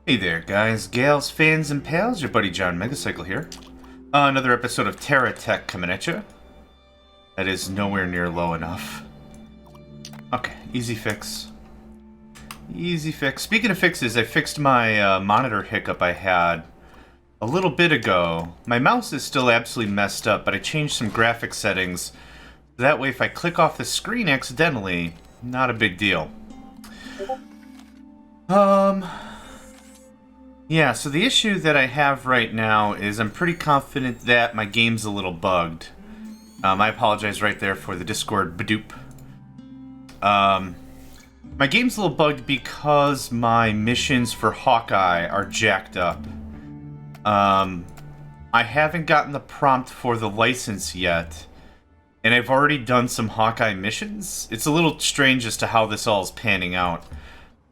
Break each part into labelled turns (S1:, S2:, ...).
S1: Hey there, guys, gals, fans, and pals. Your buddy John Megacycle here. Another episode of TerraTech coming at you. That is nowhere near low enough. Okay, easy fix. Easy fix. Speaking of fixes, I fixed my monitor hiccup I had a little bit ago. My mouse is still absolutely messed up, but I changed some graphic settings. That way, if I click off the screen accidentally, not a big deal. Yeah, so the issue that I have right now is I'm pretty confident that my game's a little bugged. I apologize right there for the Discord badoop. My game's a little bugged because my missions for Hawkeye are jacked up. I haven't gotten the prompt for the license yet, and I've already done some Hawkeye missions. It's a little strange as to how this all is panning out.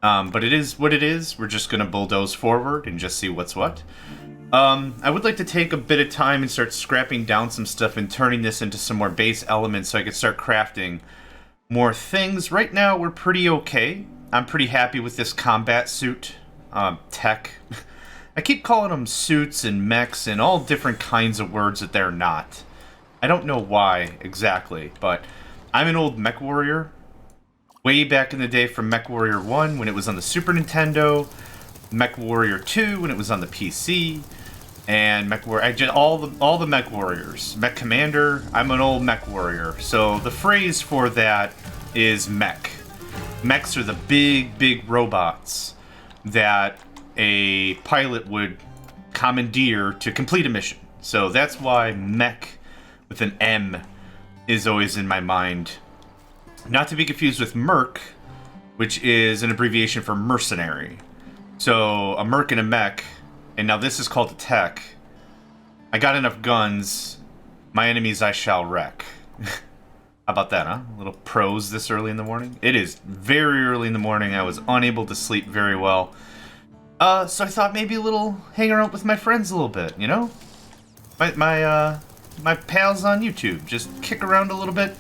S1: But it is what it is. We're just going to bulldoze forward and just see what's what. I would like to take a bit of time and start scrapping down some stuff and turning this into some more base elements so I could start crafting more things. Right now, we're pretty okay. I'm pretty happy with this combat suit tech. I keep calling them suits and mechs and all different kinds of words that they're not. I don't know why exactly, but I'm an old mech warrior. Way back in the day from MechWarrior 1 when it was on the Super Nintendo, MechWarrior 2 when it was on the PC, and all the Mech Warriors. Mech Commander, I'm an old Mech Warrior. So the phrase for that is mech. Mechs are the big robots that a pilot would commandeer to complete a mission. So that's why mech with an M is always in my mind. Not to be confused with merc, which is an abbreviation for mercenary. So, a merc and a mech, and now this is called a tech. I got enough guns, my enemies I shall wreck. How about that, huh? A little prose this early in the morning? It is very early in the morning, I was unable to sleep very well. So I thought maybe a little hang around with my friends a little bit, you know? My pals on YouTube, just kick around a little bit.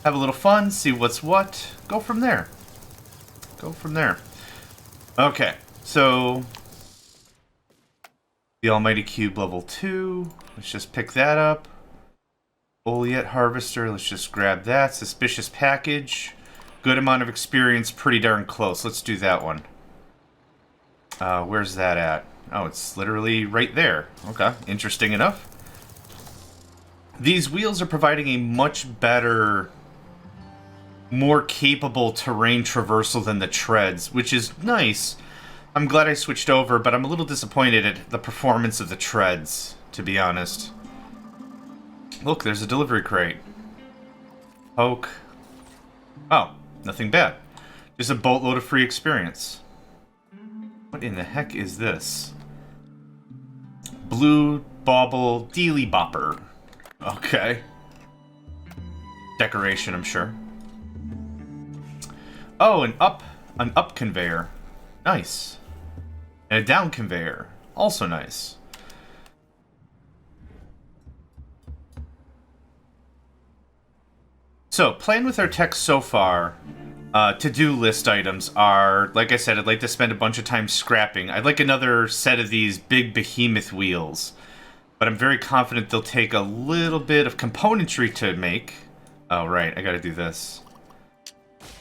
S1: Have a little fun, see what's what, go from there. Go from there. Okay, so the Almighty Cube level 2. Let's just pick that up. Oleate Harvester, let's just grab that. Suspicious Package. Good amount of experience, pretty darn close. Let's do that one. Where's that at? Oh, it's literally right there. Okay, interesting enough. These wheels are providing a much better, more capable terrain traversal than the treads, which is nice. I'm glad I switched over, but I'm a little disappointed at the performance of the treads, to be honest. Look, there's a delivery crate. Poke. Oh, nothing bad. Just a boatload of free experience. What in the heck is this? Blue Bauble Dealy Bopper. Okay. Decoration, I'm sure. Oh, an up conveyor. Nice. And a down conveyor. Also nice. So, plan with our tech so far, to-do list items are, like I said, I'd like to spend a bunch of time scrapping. I'd like another set of these big behemoth wheels. But I'm very confident they'll take a little bit of componentry to make. Oh, right, I gotta do this.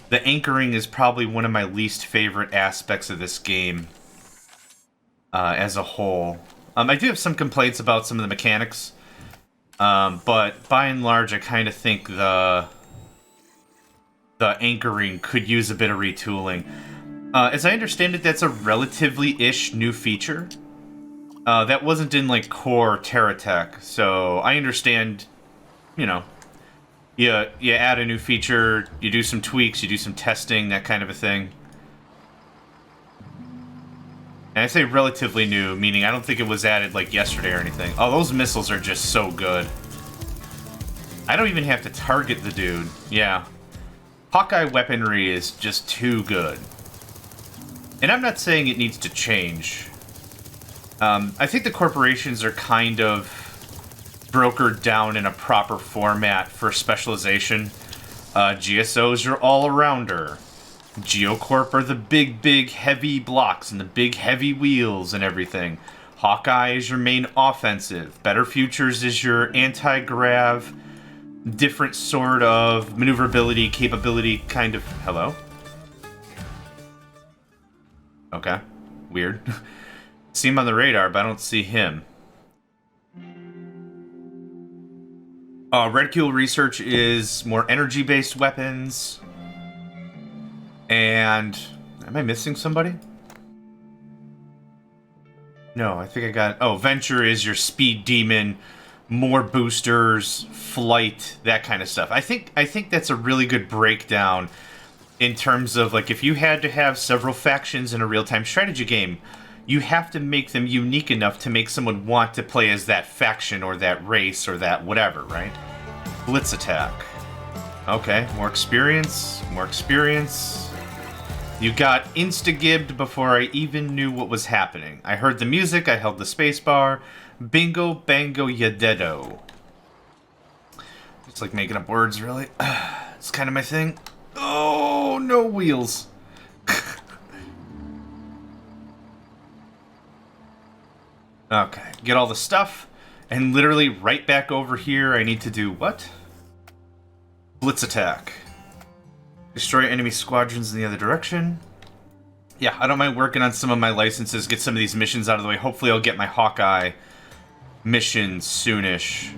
S1: The anchoring is probably one of my least favorite aspects of this game as a whole. I do have some complaints about some of the mechanics, but by and large, I kind of think the anchoring could use a bit of retooling. As I understand it, that's a relatively-ish new feature. That wasn't in, like, core TerraTech, so I understand, you know, you add a new feature, you do some tweaks, you do some testing, that kind of a thing. And I say relatively new, meaning I don't think it was added, like, yesterday or anything. Oh, those missiles are just so good. I don't even have to target the dude. Yeah. Hawkeye weaponry is just too good. And I'm not saying it needs to change. I think the corporations are kind of brokered down in a proper format for specialization. GSO's your all-arounder. Geocorp are the big, heavy blocks and the big, heavy wheels and everything. Hawkeye is your main offensive. Better Futures is your anti-grav, different sort of maneuverability, capability, kind of... Hello? Okay. Weird. See him on the radar, but I don't see him. Reticule Research is more energy-based weapons. And... Am I missing somebody? No, I think I got... Oh, Venture is your speed demon, more boosters, flight, that kind of stuff. I think that's a really good breakdown in terms of, like, if you had to have several factions in a real-time strategy game, you have to make them unique enough to make someone want to play as that faction or that race or that whatever, right? Blitz attack. Okay, more experience, more experience. You got insta-gibbed before I even knew what was happening. I heard the music, I held the spacebar. Bingo, bango, ya deado. Just like making up words, really. It's kind of my thing. Oh, no wheels. Okay, get all the stuff. And literally right back over here, I need to do what? Blitz attack. Destroy enemy squadrons in the other direction. Yeah, I don't mind working on some of my licenses, get some of these missions out of the way. Hopefully I'll get my Hawkeye mission soonish.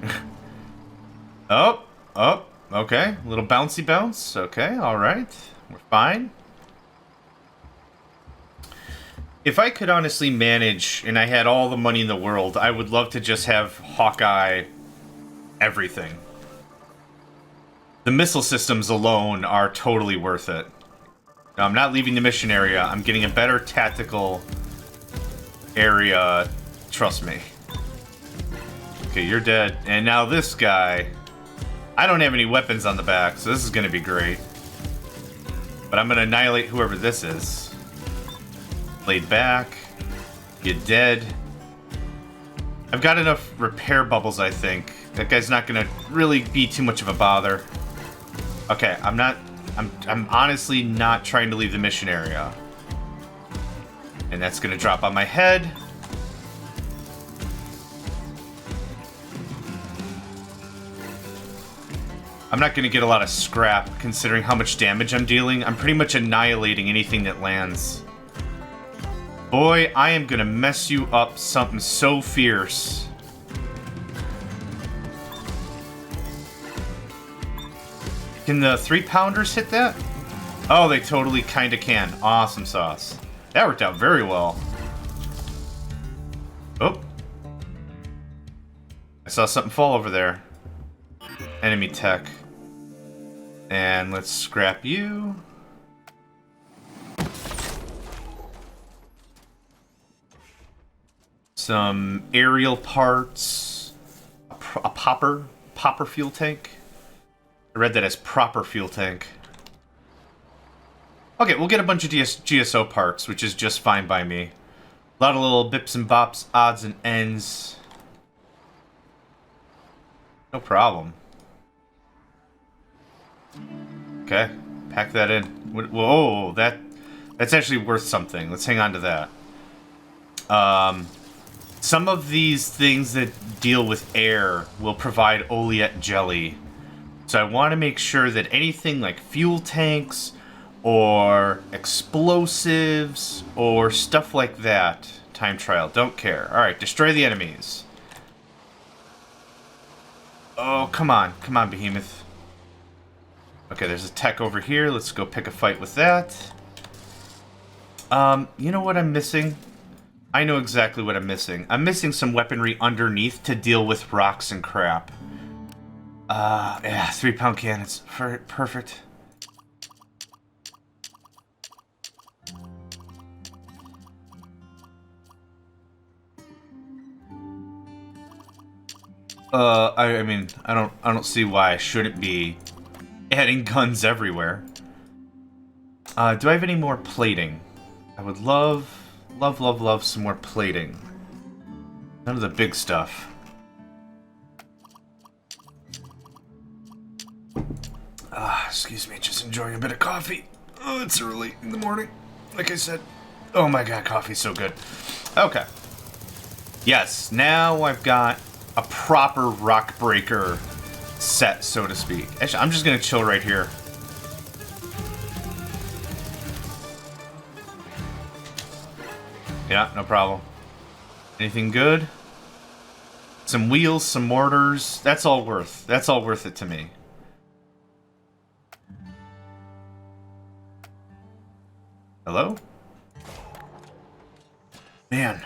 S1: Oh, okay. A little bouncy bounce. Okay, alright. We're fine. If I could honestly manage, and I had all the money in the world, I would love to just have Hawkeye everything. The missile systems alone are totally worth it. Now, I'm not leaving the mission area. I'm getting a better tactical area. Trust me. Okay, you're dead. And now this guy... I don't have any weapons on the back, so this is going to be great. But I'm going to annihilate whoever this is. Laid back. Get dead. I've got enough repair bubbles, I think. That guy's not going to really be too much of a bother. Okay, I'm honestly not trying to leave the mission area. And that's going to drop on my head. I'm not going to get a lot of scrap, considering how much damage I'm dealing. I'm pretty much annihilating anything that lands. Boy, I am going to mess you up something so fierce. Can the 3-pounders hit that? Oh, they totally kind of can. Awesome sauce. That worked out very well. Oh. I saw something fall over there. Enemy tech. And let's scrap you. Some aerial parts. A popper fuel tank. I read that as proper fuel tank. Okay, we'll get a bunch of GSO parts, which is just fine by me. A lot of little bips and bops, odds and ends. No problem. Okay, pack that in. Whoa, that's actually worth something. Let's hang on to that. Some of these things that deal with air will provide oleate jelly. So I want to make sure that anything like fuel tanks or explosives or stuff like that. Time trial, don't care. Alright, destroy the enemies. Oh, come on, Behemoth. Okay, there's a tech over here. Let's go pick a fight with that. You know what I'm missing? I know exactly what I'm missing. I'm missing some weaponry underneath to deal with rocks and crap. Yeah, 3-pound cannons. Perfect. I mean, I don't see why I shouldn't be adding guns everywhere. Do I have any more plating? I would love some more plating. None of the big stuff. Excuse me, just enjoying a bit of coffee. Oh, it's early in the morning, like I said. Oh my god, coffee's so good. Okay. Yes, now I've got a proper rock breaker set, so to speak. Actually, I'm just gonna chill right here. Yeah, no problem. Anything good? Some wheels, some mortars. That's all worth it to me. Hello? Man.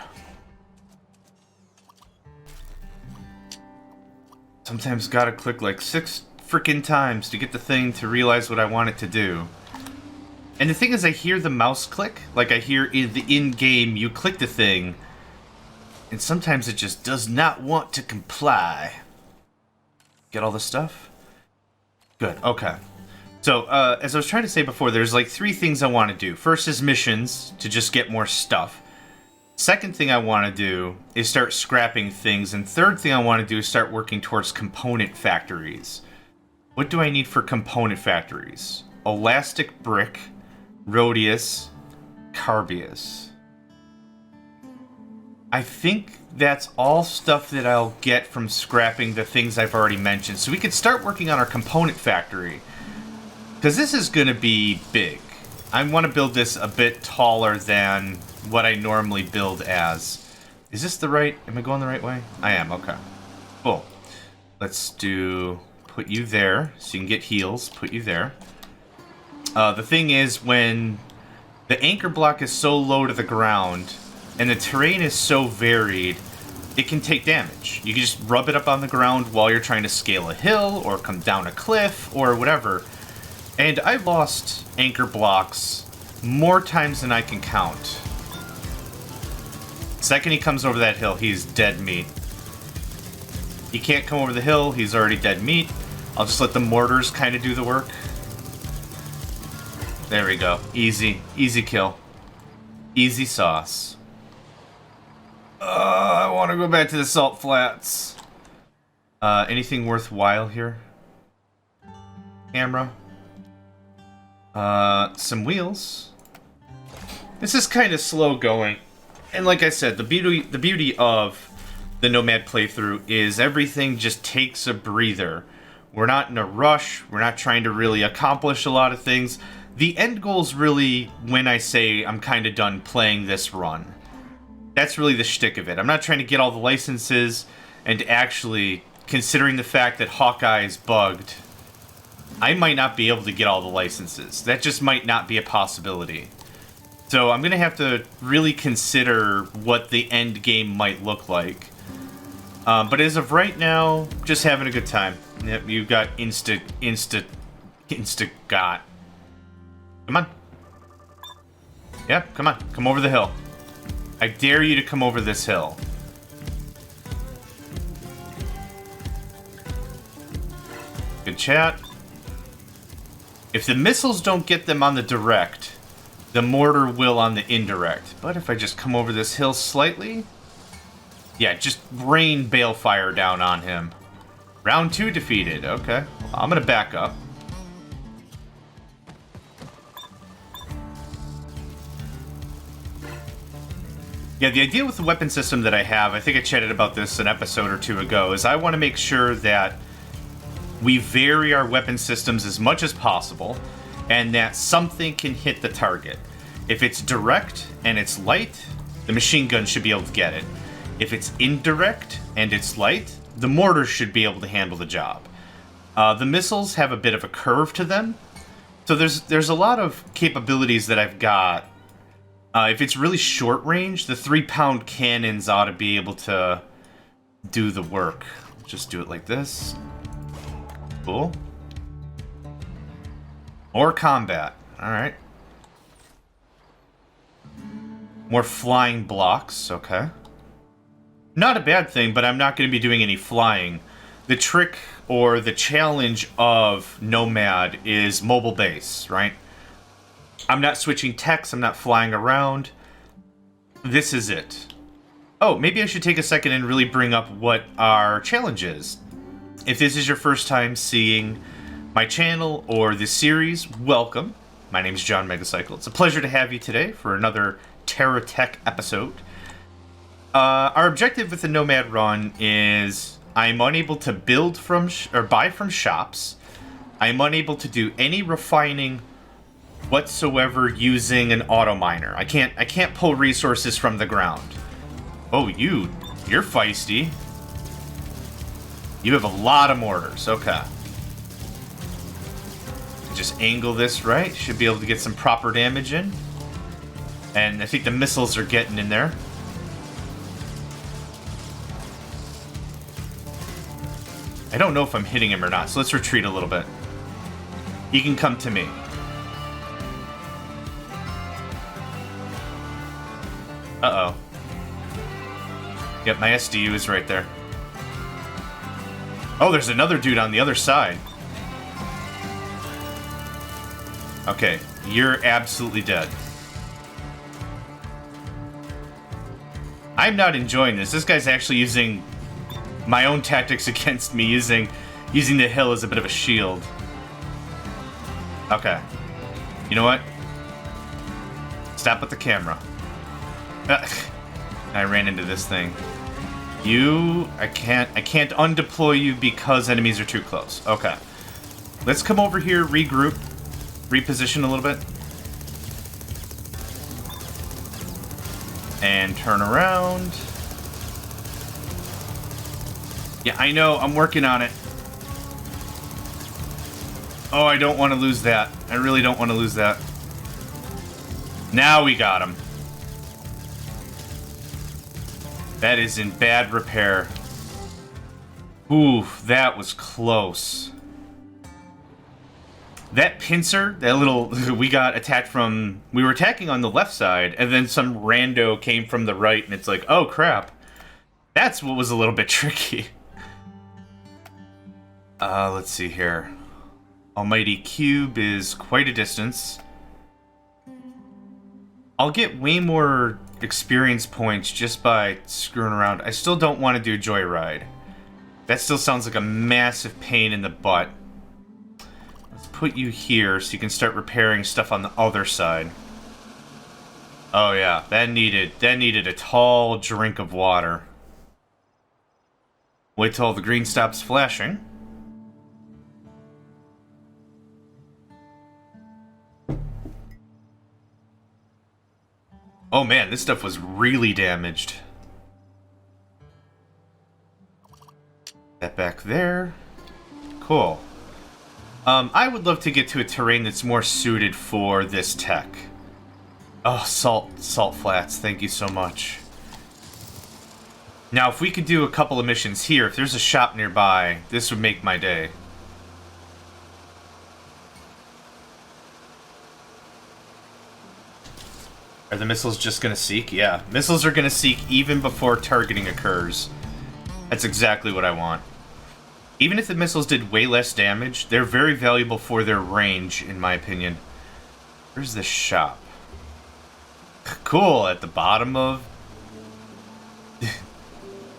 S1: Sometimes gotta click like 6 freaking times to get the thing to realize what I want it to do. And the thing is, I hear the mouse click. Like, I hear the in-game, you click the thing, and sometimes it just does not want to comply. Get all the stuff? Good, okay. So, as I was trying to say before, there's like 3 things I want to do. First is missions, to just get more stuff. Second thing I want to do is start scrapping things. And third thing I want to do is start working towards component factories. What do I need for component factories? Elastic brick, rhodius, carbius. I think that's all stuff that I'll get from scrapping the things I've already mentioned. So we could start working on our component factory. Because this is going to be big. I want to build this a bit taller than what I normally build as. Is this the right... Am I going the right way? I am, okay. Cool. Let's do... Put you there, so you can get heals. Put you there. The thing is, when the anchor block is so low to the ground, and the terrain is so varied, it can take damage. You can just rub it up on the ground while you're trying to scale a hill, or come down a cliff, or whatever. And I've lost anchor blocks more times than I can count. Second he comes over that hill, he's dead meat. He can't come over the hill, he's already dead meat. I'll just let the mortars kind of do the work. There we go. Easy. Easy kill. Easy sauce. I want to go back to the salt flats. Anything worthwhile here? Camera. Some wheels. This is kind of slow going. And like I said, the beauty of the Nomad playthrough is everything just takes a breather. We're not in a rush. We're not trying to really accomplish a lot of things. The end goal is really when I say I'm kind of done playing this run. That's really the shtick of it. I'm not trying to get all the licenses, and actually, considering the fact that Hawkeye is bugged, I might not be able to get all the licenses. That just might not be a possibility. So I'm going to have to really consider what the end game might look like. But as of right now, just having a good time. Yep, you got got. Come on. Yep, come on. Come over the hill. I dare you to come over this hill. Good chat. If the missiles don't get them on the direct, the mortar will on the indirect. But if I just come over this hill slightly... Yeah, just rain balefire down on him. Round 2 defeated. Okay. Well, I'm gonna back up. Yeah, the idea with the weapon system that I have, I think I chatted about this an episode or 2 ago, is I want to make sure that we vary our weapon systems as much as possible, and that something can hit the target. If it's direct and it's light, the machine gun should be able to get it. If it's indirect and it's light, the mortar should be able to handle the job. The missiles have a bit of a curve to them, so there's a lot of capabilities that I've got. If it's really short range, the 3-pound cannons ought to be able to do the work. Just do it like this. Cool. More combat. Alright. More flying blocks. Okay. Not a bad thing, but I'm not going to be doing any flying. The trick or the challenge of Nomad is mobile base, right? I'm not switching techs, I'm not flying around. This is it. Oh, maybe I should take a second and really bring up what our challenge is. If this is your first time seeing my channel or this series, welcome. My name's John Megacycle. It's a pleasure to have you today for another TerraTech episode. Our objective with the Nomad run is I'm unable to build from or buy from shops. I'm unable to do any refining whatsoever using an auto miner. I can't pull resources from the ground. Oh, you're feisty. You have a lot of mortars. Okay. Just angle this right. Should be able to get some proper damage in. And I think the missiles are getting in there. I don't know if I'm hitting him or not, so let's retreat a little bit. He can come to me. Uh-oh. Yep, my SDU is right there. Oh, there's another dude on the other side. Okay, you're absolutely dead. I'm not enjoying this. This guy's actually using my own tactics against me, using the hill as a bit of a shield. Okay. You know what? Stop with the camera. I ran into this thing. I can't undeploy you because enemies are too close. Okay. Let's come over here, regroup, reposition a little bit. And turn around. Yeah, I know, I'm working on it. Oh, I don't want to lose that. I really don't want to lose that. Now we got him. That is in bad repair. Ooh, that was close. That pincer, that little... we got attacked from... we were attacking on the left side, and then some rando came from the right, and it's like, oh crap. That's what was a little bit tricky. Let's see here. Almighty Cube is quite a distance. I'll get way more experience points just by screwing around. I still don't want to do Joyride. That still sounds like a massive pain in the butt. Let's put you here so you can start repairing stuff on the other side. Oh yeah, that needed a tall drink of water. Wait till the green stops flashing. Oh man, this stuff was really damaged. That back there. Cool. I would love to get to a terrain that's more suited for this tech. Oh, salt flats, thank you so much. Now, if we could do a couple of missions here, if there's a shop nearby, this would make my day. Are the missiles just gonna seek? Yeah, missiles are gonna seek even before targeting occurs. That's exactly what I want. Even if the missiles did way less damage, they're very valuable for their range, in my opinion. Where's the shop? Cool, at the bottom of...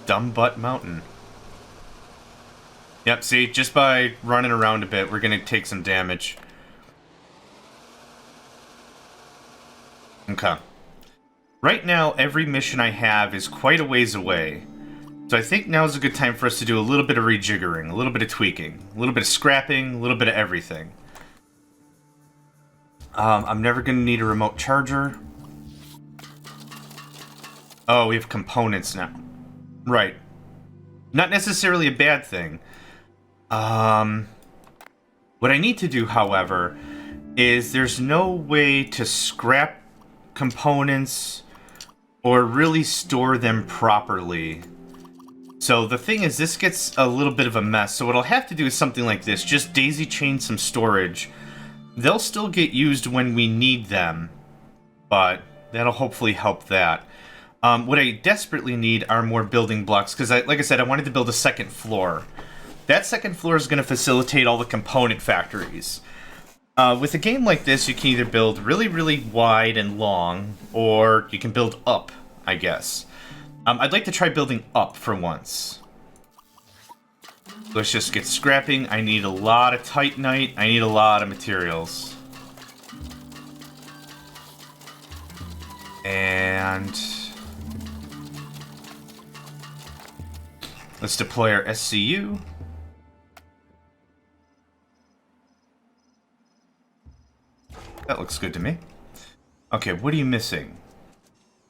S1: Dumbbutt Mountain. Yep, see, just by running around a bit, we're gonna take some damage. Okay. Right now, every mission I have is quite a ways away. So I think now is a good time for us to do a little bit of rejiggering, a little bit of tweaking, a little bit of scrapping, a little bit of everything. I'm never going to need a remote charger. Oh, we have components now. Right. Not necessarily a bad thing. What I need to do, however, is there's no way to scrap components or really store them properly. So the thing is, this gets a little bit of a mess. So what I'll have to do is something like this. Just daisy chain some storage. They'll still get used when we need them, but that'll hopefully help that. What I desperately need are more building blocks, because like I said, I wanted to build a second floor. That second floor is going to facilitate all the component factories. With a game like this, you can either build really, really wide and long, or you can build up, I guess. I'd like to try building up for once. Let's just get scrapping. I need a lot of titanite. I need a lot of materials. And let's deploy our SCU. That looks good to me. Okay, what are you missing?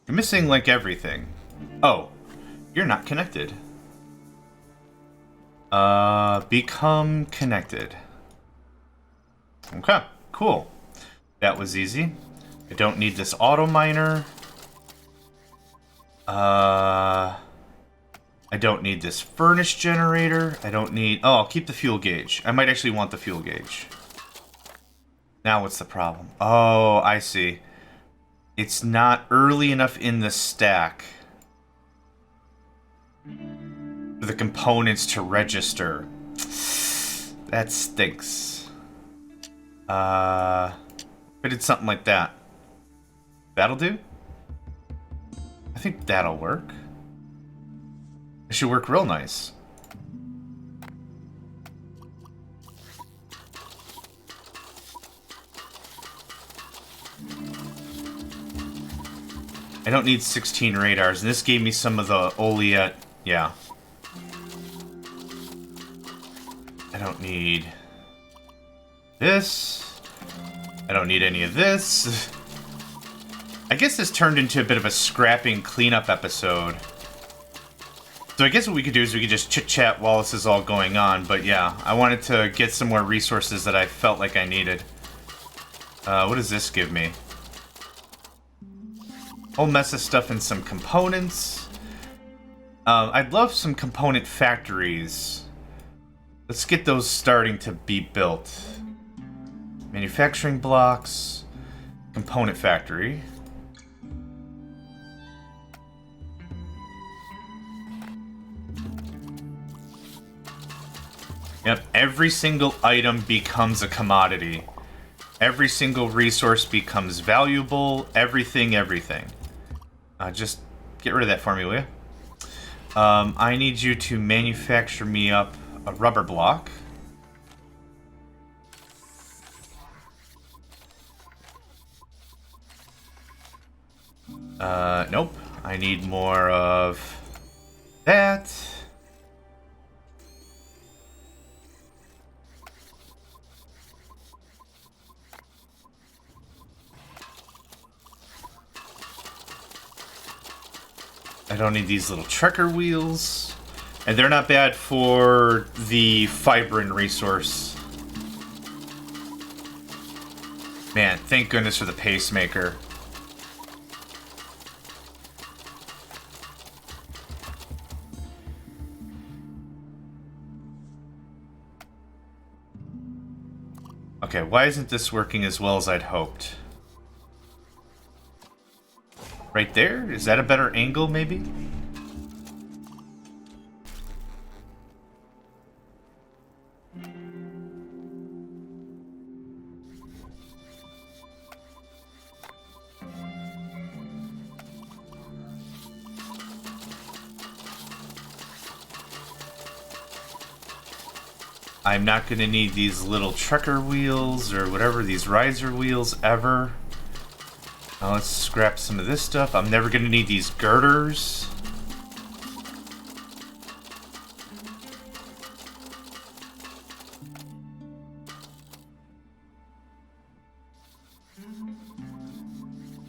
S1: You're missing, like, everything. Oh, you're not connected. Become connected. Okay, cool. That was easy. I don't need this auto miner. I don't need this furnace generator. I don't need... Oh, I'll keep the fuel gauge. I might actually want the fuel gauge. Now what's the problem? Oh, I see. It's not early enough in the stack for the components to register. That stinks. If I did something like that. That'll do? I think that'll work. It should work real nice. I don't need 16 radars, and this gave me some of the Oleat. Yeah. I don't need this. I don't need any of this. I guess this turned into a bit of a scrapping cleanup episode. So I guess what we could do is we could just chit-chat while this is all going on, but yeah, I wanted to get some more resources that I felt like I needed. What does this give me? Whole mess of stuff and some components. I'd love some component factories. Let's get those starting to be built. Manufacturing blocks. Component factory. Yep, every single item becomes a commodity. Every single resource becomes valuable. Everything. Just get rid of that for me, will you? I need you to manufacture me up a rubber block. Nope. I need more of that. I don't need these little trekker wheels. And they're not bad for the fibrin resource. Man, thank goodness for the pacemaker. Okay, why isn't this working as well as I'd hoped? Right there? Is that a better angle, maybe? I'm not going to need these little trekker wheels or whatever, these riser wheels ever. Now let's scrap some of this stuff. I'm never going to need these girders.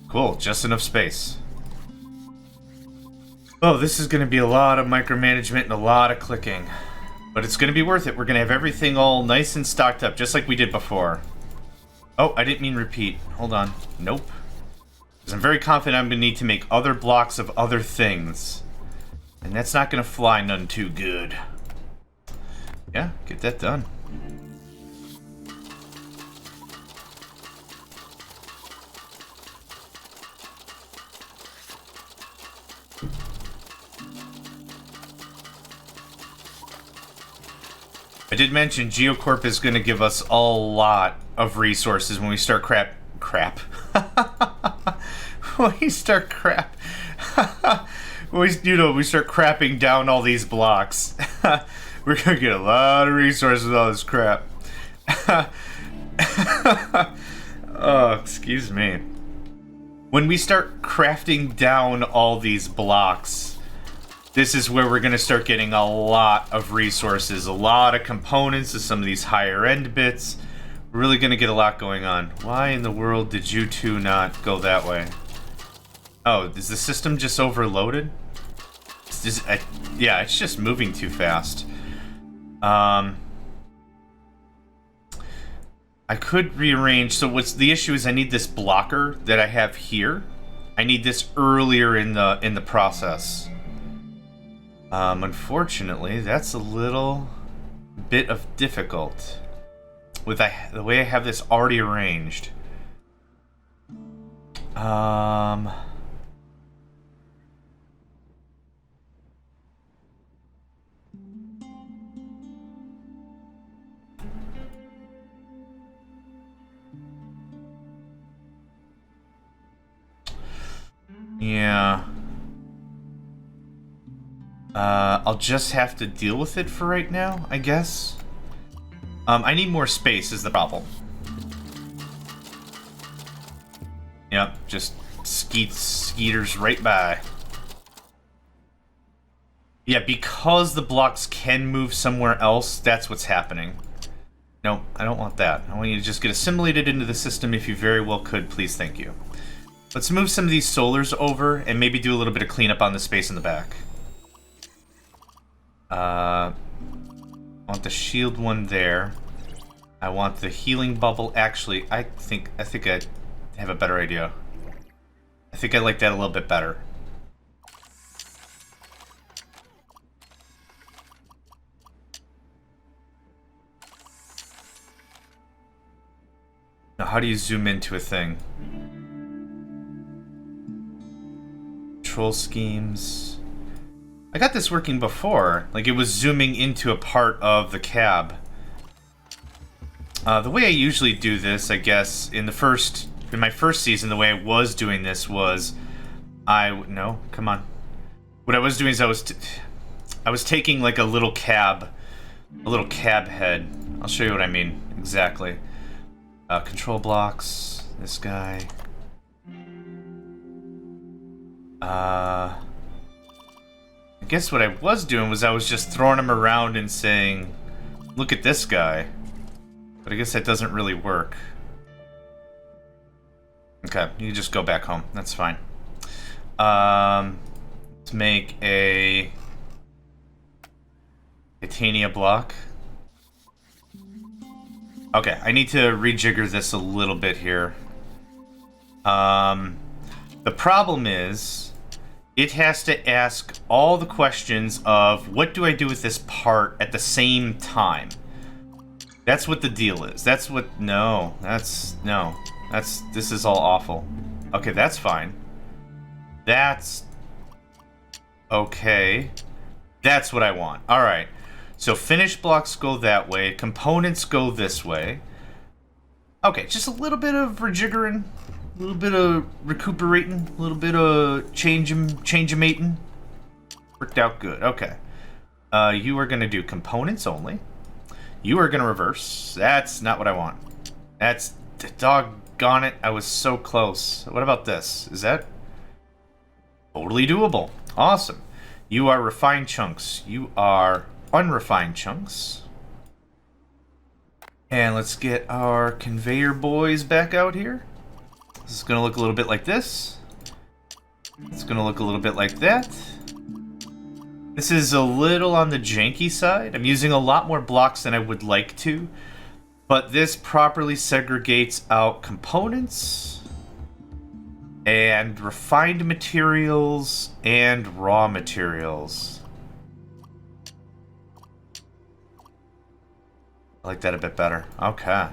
S1: Cool, just enough space. Oh, this is going to be a lot of micromanagement and a lot of clicking. But it's going to be worth it. We're going to have everything all nice and stocked up, just like we did before. Oh, I didn't mean repeat. Hold on. Nope. Because I'm very confident I'm going to need to make other blocks of other things. And that's not going to fly none too good. Yeah, get that done. I did mention Geocorp is going to give us a lot of resources when we start when we start we start crapping down all these blocks. We're going to get a lot of resources with all this crap. Oh, excuse me. When we start crafting down all these blocks, this is where we're going to start getting a lot of resources, a lot of components to some of these higher end bits. We're really going to get a lot going on. Why in the world did you two not go that way? Oh, is the system just overloaded? It's just, yeah, it's just moving too fast. I could rearrange. So what's the issue is I need this blocker that I have here. I need this earlier in the process. Unfortunately, that's a little bit of difficult with the way I have this already arranged. Yeah. I'll just have to deal with it for right now, I guess. I need more space is the problem. Yep, just skeeters right by. Yeah, because the blocks can move somewhere else, that's what's happening. No, I don't want that. I want you to just get assimilated into the system if you very well could, please, thank you. Let's move some of these solars over and maybe do a little bit of cleanup on the space in the back. I want the shield one there. I want the healing bubble. Actually, I think I have a better idea. I think I like that a little bit better. Now, how do you zoom into a thing? Control schemes. I got this working before. Like, it was zooming into a part of the cab. The way I usually do this, I guess, in my first season, the way I was doing this was... no, come on. What I was doing is I was taking, like, a little cab head. I'll show you what I mean, exactly. Control blocks, this guy. I guess what I was doing was I was just throwing him around and saying, look at this guy. But I guess that doesn't really work. Okay, you just go back home. That's fine. Let's make a titania block. Okay, I need to rejigger this a little bit here. The problem is, it has to ask all the questions of what do I do with this part at the same time. That's what the deal is. This is all awful. Okay, that's fine. That's okay. That's what I want. All right. So finished blocks go that way. Components go this way. Okay, just a little bit of rejiggering. A little bit of recuperating. A little bit of change-mating. Worked out good. Okay. You are going to do components only. You are going to reverse. That's not what I want. That's... doggone it. I was so close. What about this? Is that... totally doable. Awesome. You are refined chunks. You are unrefined chunks. And let's get our conveyor boys back out here. This is going to look a little bit like this. It's going to look a little bit like that. This is a little on the janky side. I'm using a lot more blocks than I would like to. But this properly segregates out components and refined materials and raw materials. I like that a bit better. Okay.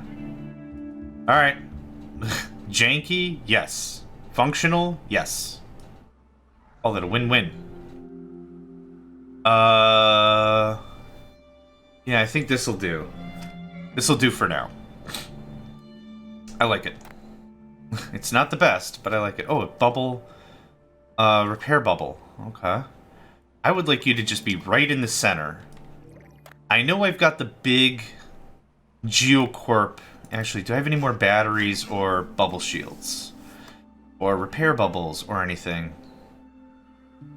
S1: Alright. Janky, yes. Functional, yes. Call it a win-win. Yeah, I think this'll do. This'll do for now. I like it. It's not the best, but I like it. Oh, a bubble. Repair bubble. Okay. I would like you to just be right in the center. I know I've got the big Geocorp. Actually, do I have any more batteries or bubble shields? Or repair bubbles or anything.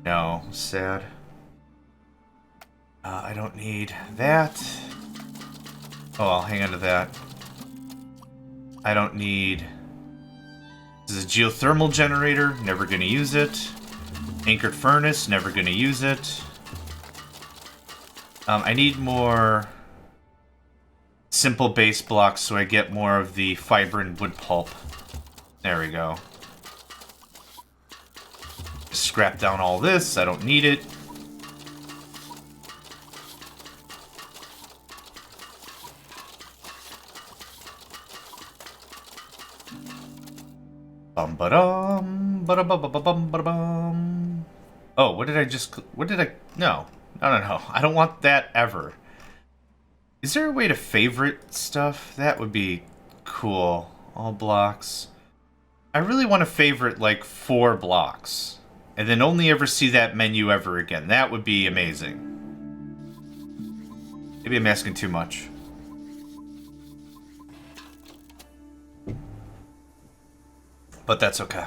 S1: No, sad. I don't need that. Oh, I'll hang on to that. I don't need... This is a geothermal generator, never gonna use it. Anchored furnace, never gonna use it. I need more simple base blocks so I get more of the fiber and wood pulp. There we go. Scrap down all this, I don't need it. Bum-ba-dum, ba-da-bum-ba-bum-ba-da-bum. Oh, what did I just... What did I... No. No. I don't want that ever. Is there a way to favorite stuff? That would be cool. All blocks. I really want to favorite, like, 4 blocks. And then only ever see that menu ever again. That would be amazing. Maybe I'm asking too much. But that's okay.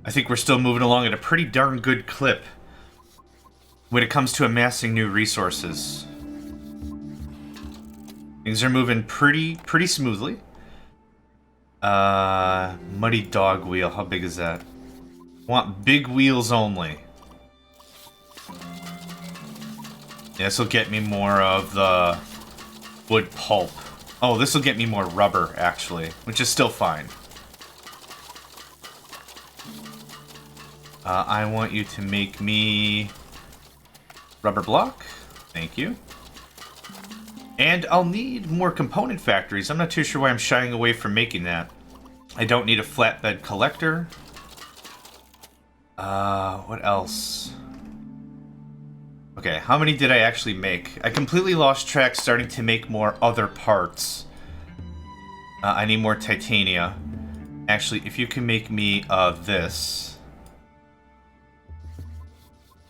S1: I think we're still moving along at a pretty darn good clip when it comes to amassing new resources. Things are moving pretty smoothly. Muddy dog wheel, how big is that? Want big wheels only. Yeah, this will get me more of the wood pulp. Oh, this will get me more rubber, actually, which is still fine. I want you to make me rubber block. Thank you. And I'll need more component factories. I'm not too sure why I'm shying away from making that. I don't need a flatbed collector. What else? Okay, how many did I actually make? I completely lost track starting to make more other parts. I need more titania. Actually, if you can make me this.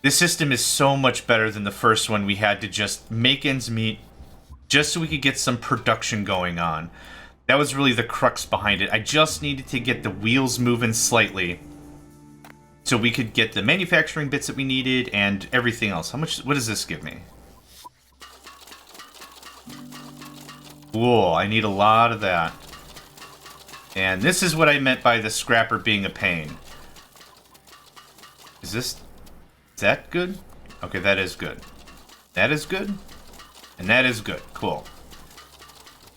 S1: This system is so much better than the first one. We had to just make ends meet just so we could get some production going on. That was really the crux behind it. I just needed to get the wheels moving slightly so we could get the manufacturing bits that we needed and everything else. How much? What does this give me? Whoa, I need a lot of that. And this is what I meant by the scrapper being a pain. Is that good? Okay, that is good. That is good. And that is good. Cool.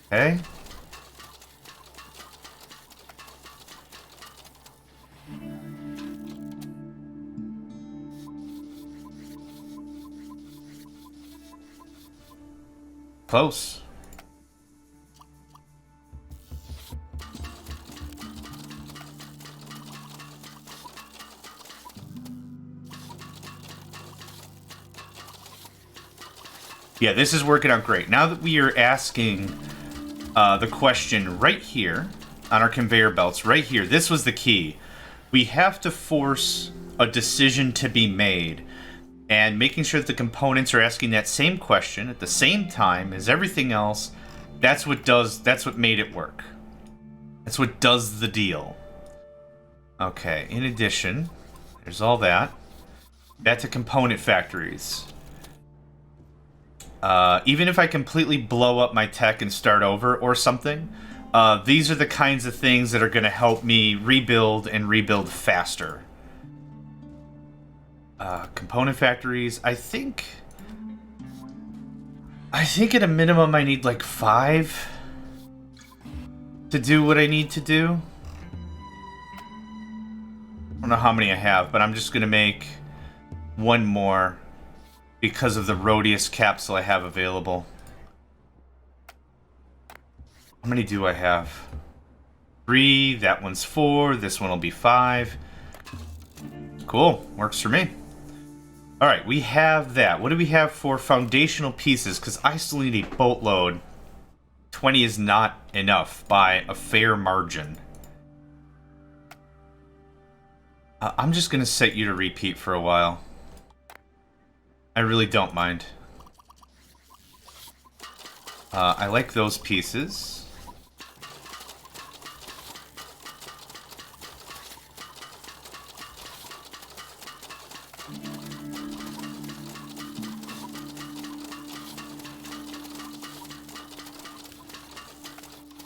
S1: Okay. Close. Yeah, this is working out great. Now that we are asking the question right here on our conveyor belts, right here, this was the key. We have to force a decision to be made. And making sure that the components are asking that same question at the same time as everything else, that's what made it work. That's what does the deal. Okay, in addition, there's all that. Back to component factories. Even if I completely blow up my tech and start over or something, these are the kinds of things that are going to help me rebuild and rebuild faster. Component factories, I think at a minimum I need like 5 to do what I need to do. I don't know how many I have, but I'm just going to make 1 more because of the Rhodius capsule I have available. How many do I have? 3, that one's 4, this one will be 5. Cool, works for me. Alright, we have that. What do we have for foundational pieces? Because I still need a boatload. 20 is not enough by a fair margin. I'm just going to set you to repeat for a while. I really don't mind. I like those pieces.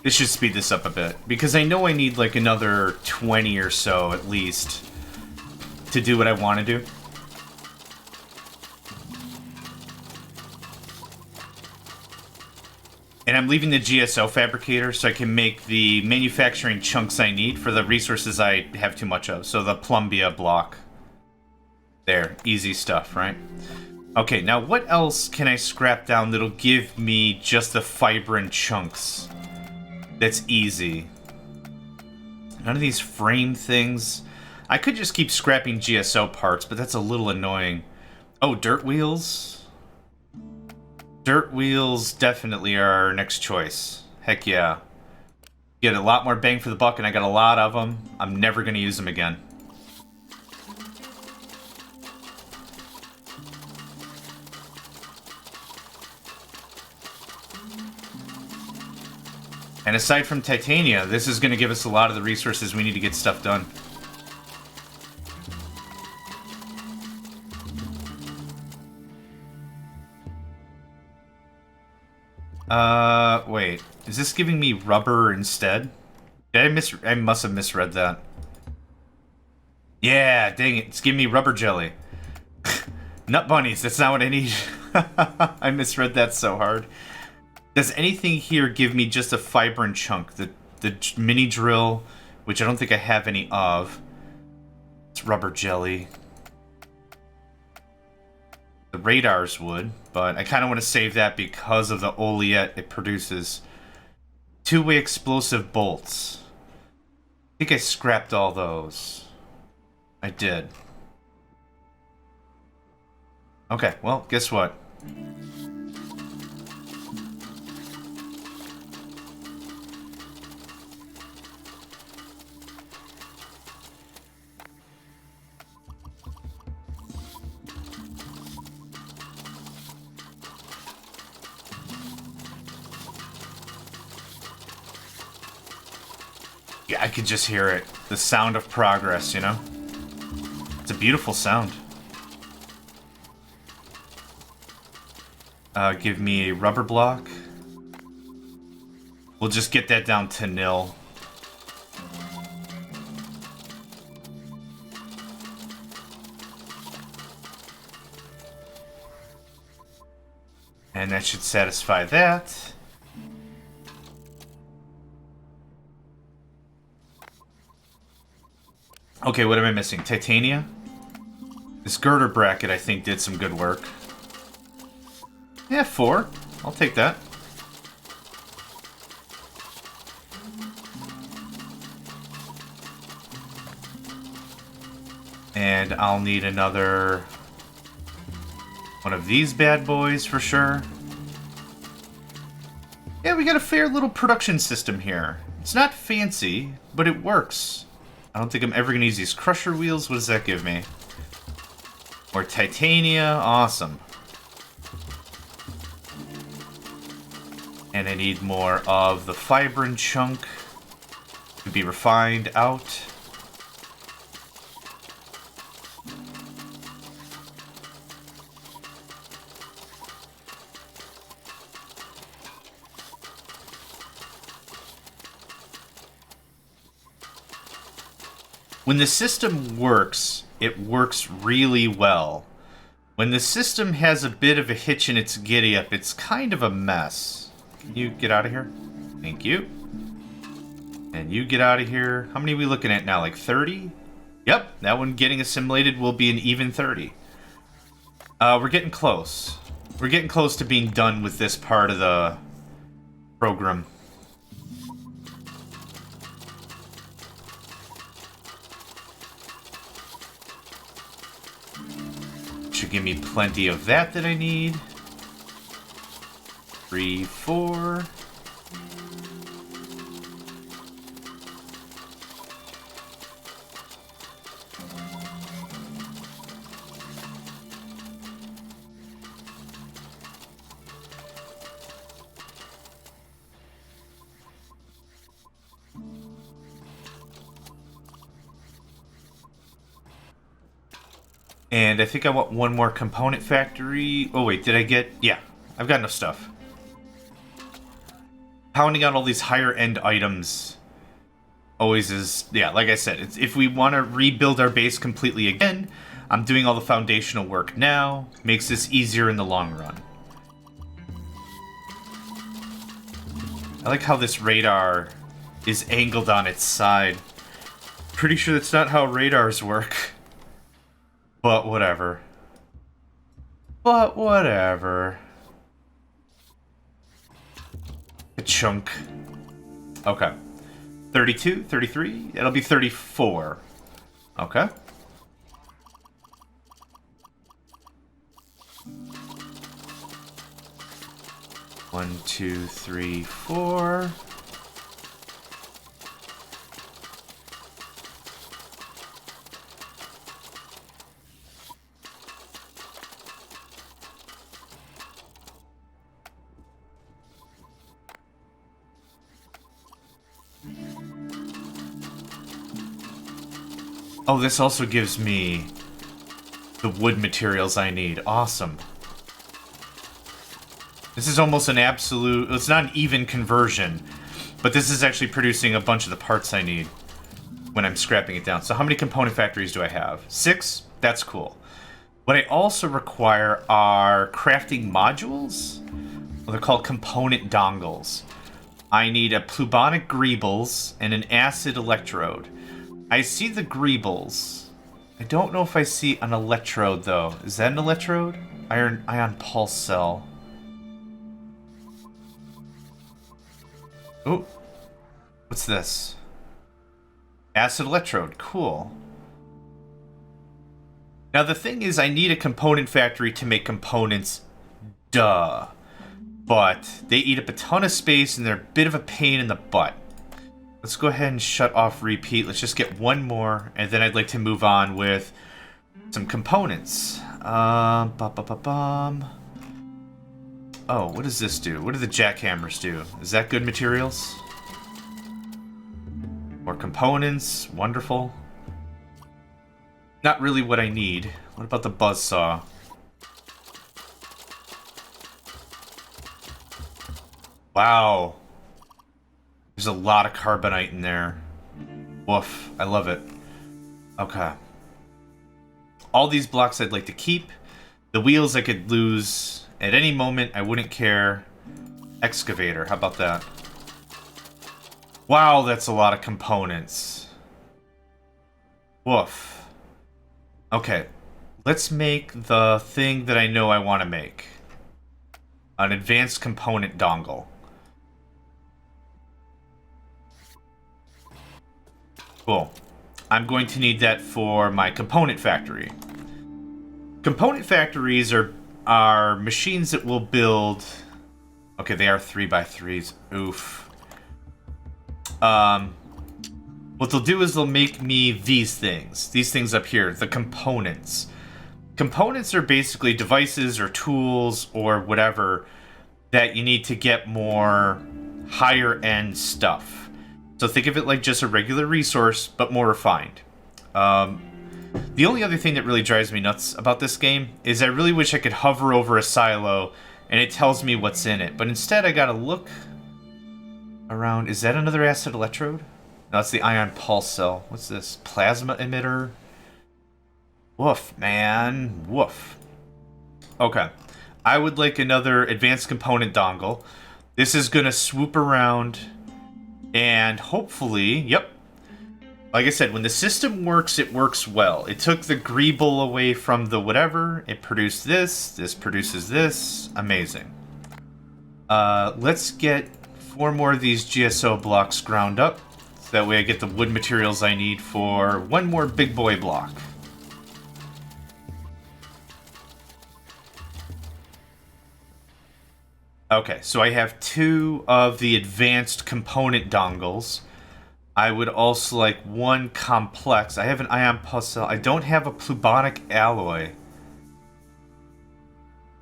S1: This should speed this up a bit, because I know I need like another 20 or so at least to do what I want to do. And I'm leaving the GSO fabricator so I can make the manufacturing chunks I need for the resources I have too much of. So the plumbia block. There, easy stuff, right? Okay, now what else can I scrap down that'll give me just the fiber and chunks? That's easy. None of these frame things. I could just keep scrapping GSO parts, but that's a little annoying. Oh, dirt wheels? Dirt wheels definitely are our next choice. Heck yeah. Get a lot more bang for the buck, and I got a lot of them. I'm never going to use them again. And aside from titania, this is going to give us a lot of the resources we need to get stuff done. Wait. Is this giving me rubber instead? Did I must have misread that. Yeah, dang it. It's giving me rubber jelly. Nut bunnies, that's not what I need. I misread that so hard. Does anything here give me just a fiber and chunk? The mini drill, which I don't think I have any of. It's rubber jelly. The radars would, but I kind of want to save that because of the oleate it produces. Two-way explosive bolts. I think I scrapped all those. I did. Okay, well, guess what? Yeah, I could just hear it. The sound of progress, you know? It's a beautiful sound. Give me a rubber block. We'll just get that down to nil. And that should satisfy that. Okay, what am I missing? Titania? This girder bracket, I think, did some good work. Yeah, 4. I'll take that. And I'll need another one of these bad boys for sure. Yeah, we got a fair little production system here. It's not fancy, but it works. I don't think I'm ever going to use these crusher wheels. What does that give me? More titania. Awesome. And I need more of the fiber and chunk to be refined out. When the system works, it works really well. When the system has a bit of a hitch in its giddy-up, it's kind of a mess. Can you get out of here? Thank you. And you get out of here. How many are we looking at now? Like 30? Yep, that one getting assimilated will be an even 30. We're getting close. We're getting close to being done with this part of the program. Should give me plenty of that I need. 3, 4. And I think I want one more component factory. Oh wait, did I get... Yeah, I've got enough stuff. Pounding out all these higher end items always is... Yeah, like I said, if we want to rebuild our base completely again, I'm doing all the foundational work now. Makes this easier in the long run. I like how this radar is angled on its side. Pretty sure that's not how radars work. But whatever. But whatever. A chunk. Okay. 32, 33? It'll be 34. Okay. One, two, three, four. Oh, this also gives me the wood materials I need. Awesome. This is almost an absolute... It's not an even conversion, but this is actually producing a bunch of the parts I need when I'm scrapping it down. So how many component factories do I have? 6? That's cool. What I also require are crafting modules. Well, they're called component dongles. I need a plubonic greebles and an acid electrode. I see the greebles. I don't know if I see an electrode, though. Is that an electrode? Ion pulse cell. Oh. What's this? Acid electrode. Cool. Now, the thing is, I need a component factory to make components. Duh. But they eat up a ton of space, and they're a bit of a pain in the butt. Let's go ahead and shut off repeat. Let's just get one more, and then I'd like to move on with some components. Oh, what does this do? What do the jackhammers do? Is that good materials? More components. Wonderful. Not really what I need. What about the buzzsaw? Wow. There's a lot of carbonite in there. Woof. I love it. Okay. All these blocks I'd like to keep. The wheels I could lose at any moment. I wouldn't care. Excavator. How about that? Wow, that's a lot of components. Woof. Okay. Let's make the thing that I know I want to make. An advanced component dongle. Cool. I'm going to need that for my component factory. Component factories are machines that will build... Okay, they are 3x3s. Oof. What they'll do is they'll make me these things. These things up here. The components. Components are basically devices or tools or whatever that you need to get more higher-end stuff. So think of it like just a regular resource, but more refined. The only other thing that really drives me nuts about this game is I really wish I could hover over a silo and it tells me what's in it. But instead I gotta look around. Is that another acid electrode? No, it's the ion pulse cell. What's this? Plasma emitter? Woof, man. Woof. Okay. I would like another advanced component dongle. This is gonna swoop around... And hopefully, yep. Like I said, when the system works, it works well. It took the greeble away from the whatever. It produced this. This produces this. Amazing. Let's get 4 more of these GSO blocks ground up. So that way I get the wood materials I need for 1 more big boy block. Okay, so I have 2 of the advanced component dongles. I would also like 1 complex. I have an ion pulse cell. I don't have a plubonic alloy.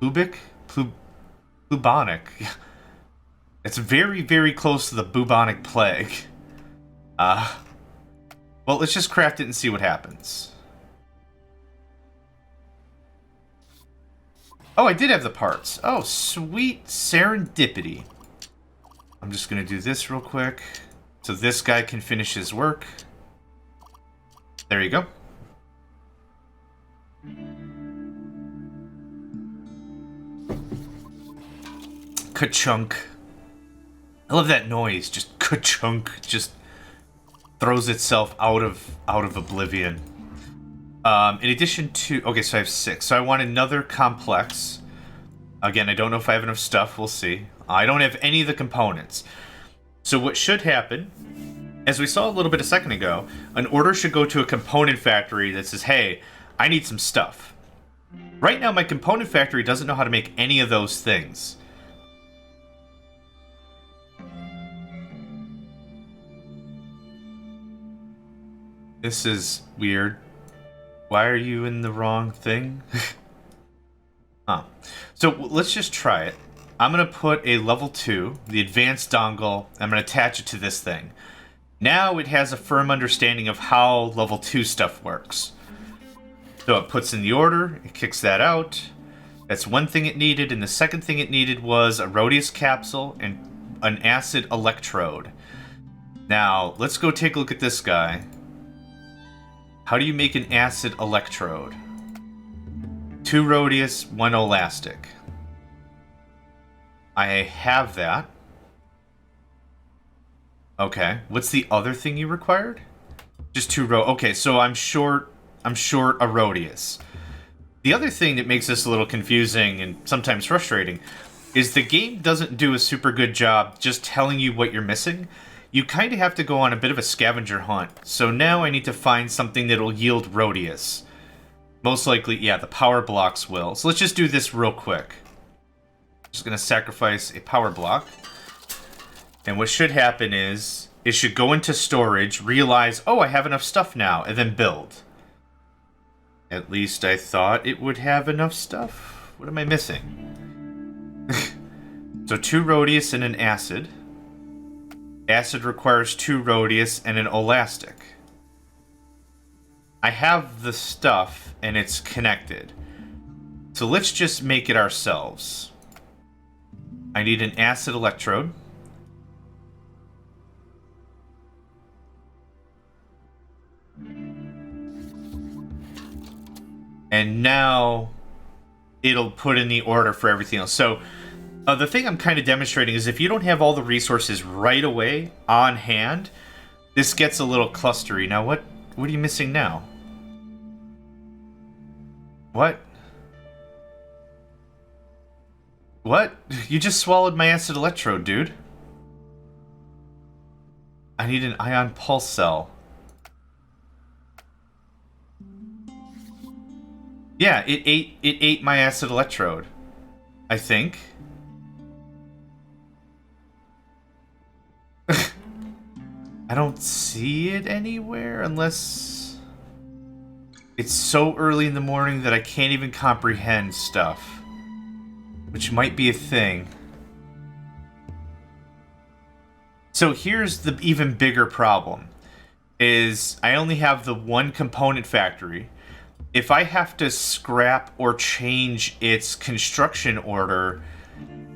S1: Plubonic. It's very, very close to the bubonic plague. Well, let's just craft it and see what happens. Oh, I did have the parts. Oh, sweet serendipity. I'm just going to do this real quick so this guy can finish his work. There you go. Ka-chunk. I love that noise. Just ka-chunk. Just throws itself out of oblivion. In addition to... Okay, so I have 6. So I want another complex. Again, I don't know if I have enough stuff. We'll see. I don't have any of the components. So what should happen, as we saw a little bit a second ago, an order should go to a component factory that says, hey, I need some stuff. Right now, my component factory doesn't know how to make any of those things. This is weird. Why are you in the wrong thing? Huh. So let's just try it. I'm going to put a level 2, the advanced dongle. I'm going to attach it to this thing. Now it has a firm understanding of how level 2 stuff works. So it puts in the order, it kicks that out. That's one thing it needed, and the second thing it needed was a Rhodius capsule and an acid electrode. Now, let's go take a look at this guy. How do you make an acid electrode? 2 Rhodius, 1 elastic. I have that. Okay, what's the other thing you required? Just 2 Okay, so I'm short a Rhodius. The other thing that makes this a little confusing and sometimes frustrating is the game doesn't do a super good job just telling you what you're missing. You kind of have to go on a bit of a scavenger hunt. So now I need to find something that'll yield Rhodius. Most likely, yeah, the power blocks will. So let's just do this real quick. Just going to sacrifice a power block. And what should happen is, it should go into storage, realize, oh, I have enough stuff now, and then build. At least I thought it would have enough stuff. What am I missing? So 2 Rhodius and an acid. Acid requires 2 Rhodius and an elastic. I have the stuff, and it's connected. So let's just make it ourselves. I need an acid electrode. And now it'll put in the order for everything else. So the thing I'm kind of demonstrating is if you don't have all the resources right away on hand, this gets a little clustery. Now, what are you missing now? What? What? You just swallowed my acid electrode, dude. I need an ion pulse cell. Yeah, it ate my acid electrode, I think. I don't see it anywhere unless it's so early in the morning that I can't even comprehend stuff, which might be a thing. So here's the even bigger problem, is I only have the 1 component factory. If I have to scrap or change its construction order,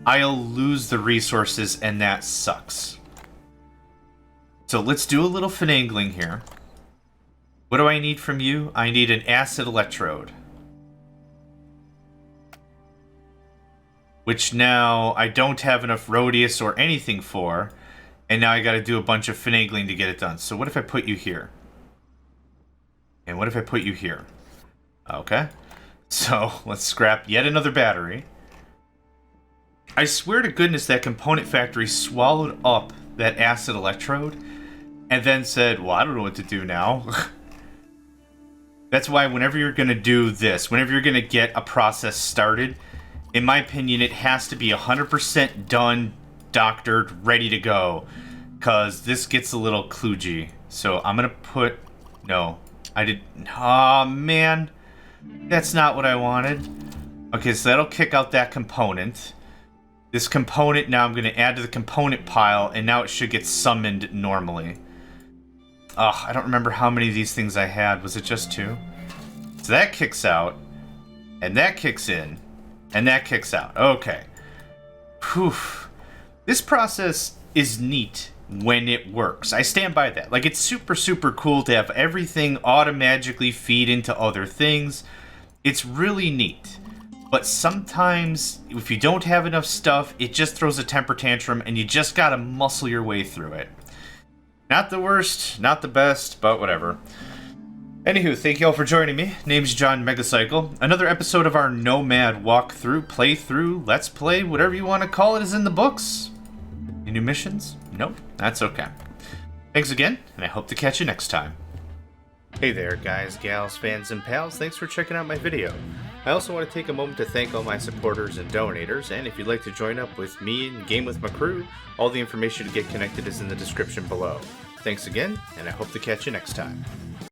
S1: I'll lose the resources, and that sucks. So let's do a little finagling here. What do I need from you? I need an acid electrode. Which now I don't have enough Rhodius or anything for, and now I gotta do a bunch of finagling to get it done. So what if I put you here? And what if I put you here? Okay, so let's scrap yet another battery. I swear to goodness that component factory swallowed up that acid electrode and then said, well, I don't know what to do now. That's why whenever you're going to do this, whenever you're going to get a process started, in my opinion, it has to be 100% done, doctored, ready to go. Because this gets a little kludgy. So I'm going to put... No, I did... Oh, man. That's not what I wanted. Okay, so that'll kick out that component. This component, now I'm going to add to the component pile, and now it should get summoned normally. Ugh, I don't remember how many of these things I had. Was it just 2? So that kicks out, and that kicks in. And that kicks out. Okay. Whew. This process is neat when it works. I stand by that. Like, it's super, super cool to have everything automatically feed into other things. It's really neat. But sometimes, if you don't have enough stuff, it just throws a temper tantrum, and you just gotta muscle your way through it. Not the worst, not the best, but whatever. Anywho, thank you all for joining me. Name's John Megacycle. Another episode of our Nomad walkthrough, playthrough, let's play, whatever you want to call it, is in the books. Any new missions? Nope, that's okay. Thanks again, and I hope to catch you next time. Hey there, guys, gals, fans, and pals. Thanks for checking out my video. I also want to take a moment to thank all my supporters and donators, and if you'd like to join up with me and game with my crew, all the information to get connected is in the description below. Thanks again, and I hope to catch you next time.